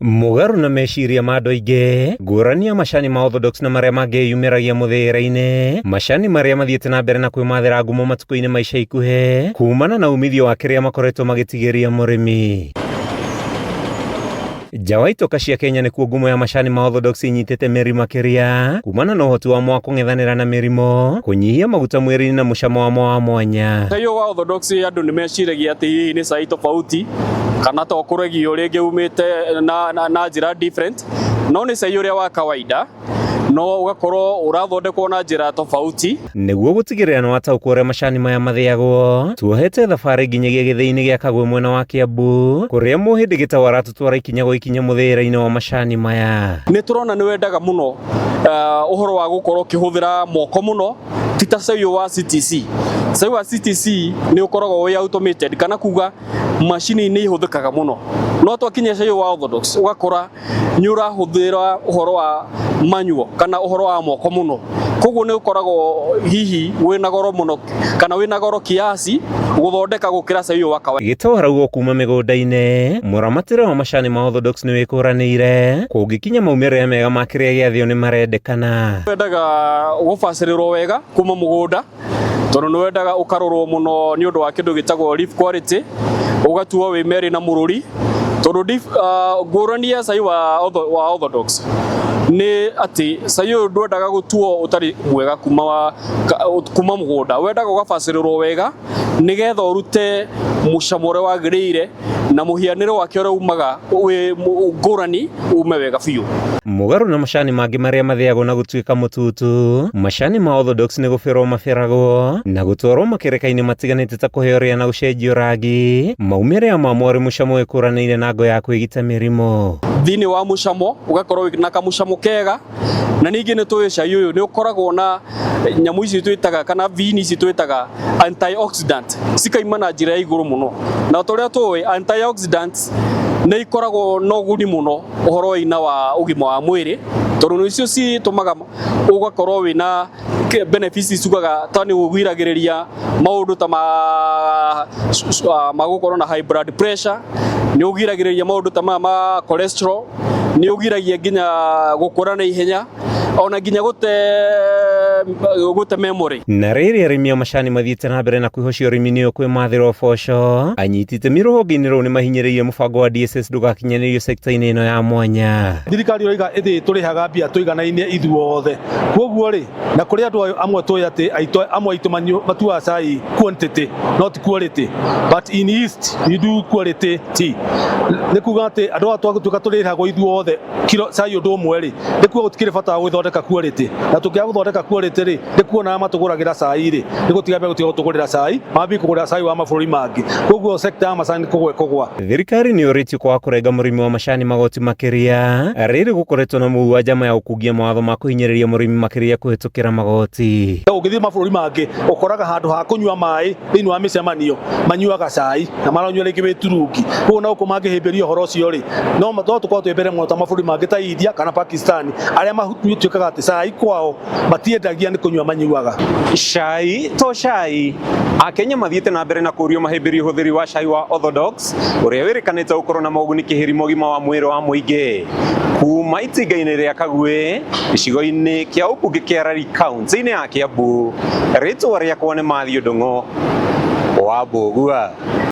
Mugaru na meciria ma andu aingi ngurania macani ma Orthodox na maria mangiyumiragia muthira-ini, macani maria mathiete na mbere na kwimathira ngumo matuku-ini ma ica ikuhi kumana na umithio wa kiria makoretwo magitigiria murimi. Nja wa itoka cia Kenya nikuo ngumo ya macani ma Orthodox inyitete meri makiria kumana na uhoti wamo wa kung'ethanira na mirimo, kunyihia maguta mwiri-ini na mucamo wamo wa mwanya. Sayo wa Orthodox andu nimeciragia ati ni cai tofauti kana to kuragio ringi umite na njira different, no ni cai uria wa kawaida no ugakorwo urathondekwo na njira tofauti. Niguo gutigirira no ataukwo uria macani maya mathiagwo, tuohete thabari nginyagia githii-ini gia Kagwe mwena wa Kiambu kuria muhindi gitawa aratutwara ikinya gwa ikinya muthira-ini wa macani maya. Ni turona ni wendaga muno uhoro wa gukorwo kihuthira moko muno, tita cai wa CTC. Cai wa CTC ni ukoragwo wi automated, kana kuga machine ni ihuthikaga muno, no twakinya cai wa Orthodox ugakora ni urahuthira uhoro wa manual kana uhoro wa moko muno, koguo ni ukoragwo hihi wina goro muno kana wina goro kiasi guthondeka gukira cai wa kawaida. Gitawaragwo kuma migunda-ini, muramatire wa macani ma Orthodox ni wikuranire kungikinya maumirira mega ma kiria giathio ni marendekana. Wendaga gubacirirwo wega kuma mugunda, tondu ni wendaga ukarorwo muno ni undu wa kindu gitagwo leaf quality, ugatuo wi meri na mururi, tondu ngurania cai wa Orthodox ni ati cai uyu ndwendaga gutuo utari mwega kuma mugunda, wendaga ugabacirirwo wega nigetha urute mucamo uria wagiriire na muhianiro wake uria umaga wi ngurani ume wega biu. Mugaru na macani mangi maria mathiagwo na gutuika mututu, macani ma Orthodox ni gubirwo mabiragwo na gutwarwo makereka-ini matiganite ta kuhioria na gucenjio rangi, maumirira mamo ri mucamo wikuranire na ngo ya kwigita mirimo. Thiini wa mucamo ugakorwo na kamucamo kega, na ningi ni tuwi cai uyu ni ukoragwo na nyamu ici twitaga kana vini ici twitaga antioxidant, cikaima na njira ya iguru muno, na turia tuwi antioxidants ni ikoragwo na uguni muno uhoro wa ugima wa mwiri, tondu icio citumaga ugakorwo wina benefits cugaga tani ugwiragiriria maundu ta magukorwo na high blood pressure, ni ugiragiriria maundu ta ma cholesterol, ni ugiragia nginya gukura na ihenya, ona nginya gute memory. Na riri arimi a macani mathiete na mbere na kwihocia urimi-ini kwimathira uboco, anyitite miruhonge-ini ruu ni mahinyiriirie mubango wa DSS ndugakinyanirio sector-ini ino ya mwanya. Thirikari uriga ithi turihaga mbia tuiganainie ithuothe, koguo ri na kuri andu amwe tui ati amwe aitu matuaga cai quantity not quality, but in East we do quality tea. Ni kuga ati andu aya twatuika turirihagwo ithuothe kilo cai undu umwe ri nikuo gutikire bata wa guthondeka quality, na tukiaga guthondeka quality ri ndikuona matuguragira cai ri nigutiga mbere gutiga gutugurira cai mambi kugurira cai wa mabũrũri mangi, koguo sector ya macani kugwa. Thirikari ni uritio kwa kurenga murimi wa macani magoti makiria, riri gukoretwo na mugu wa njama ya gukungia mawatho ma kuhinyiriria murimi makiria kuhitukira magoti. Ugithii mabũrũri mangi ukoraga handu ha kunyua mai thiini wa micemanio manyuaga cai na maranyua ringi wi turungi, koguo na uko mangihimbiria uhoro ucio ri no tukorwo twi mbere muno ta mabũrũri mangi ta India kana Pakistan aria matuikaga ati cai kwao matiendagia ni kunyua manyuaga cai to cai. Akenya mathiete na mbere na kurio mahimbirie uhuthiri wa cai wa Orthodox uria wirikanite gukorwo na moguni kihirimo gima wa mwiri wa muingi kuma itinga-ini ria Kagwe gicigo-ini kia ubunge kia Rari kaunti-ini ya Kiambu. Ritwa riakwa ni Mathew Ndung'u wa Mbugua.